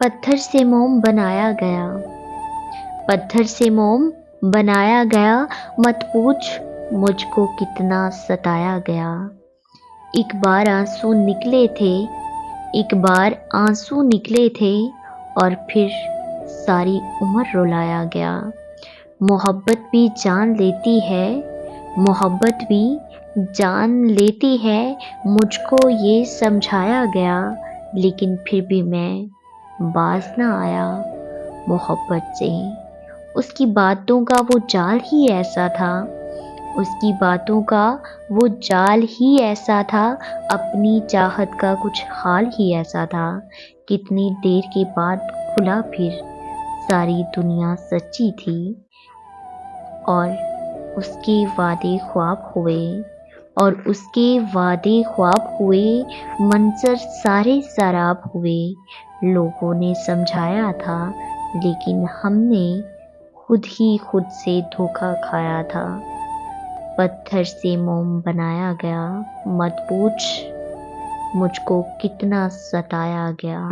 पत्थर से मोम बनाया गया, पत्थर से मोम बनाया गया, मत पूछ मुझको कितना सताया गया। एक बार आंसू निकले थे, एक बार आंसू निकले थे और फिर सारी उम्र रुलाया गया। मोहब्बत भी जान लेती है, मोहब्बत भी जान लेती है, मुझको ये समझाया गया, लेकिन फिर भी मैं बाज ना आया मोहब्बत से। उसकी बातों का वो जाल ही ऐसा था, उसकी बातों का वो जाल ही ऐसा था, अपनी चाहत का कुछ हाल ही ऐसा था। कितनी देर के बाद खुला फिर, सारी दुनिया सच्ची थी और उसके वादे ख्वाब हुए, और उसके वादे ख्वाब हुए, मंजर सारे सराब हुए। लोगों ने समझाया था, लेकिन हमने खुद ही खुद से धोखा खाया था। पत्थर से मोम बनाया गया, मत पूछ मुझको कितना सताया गया।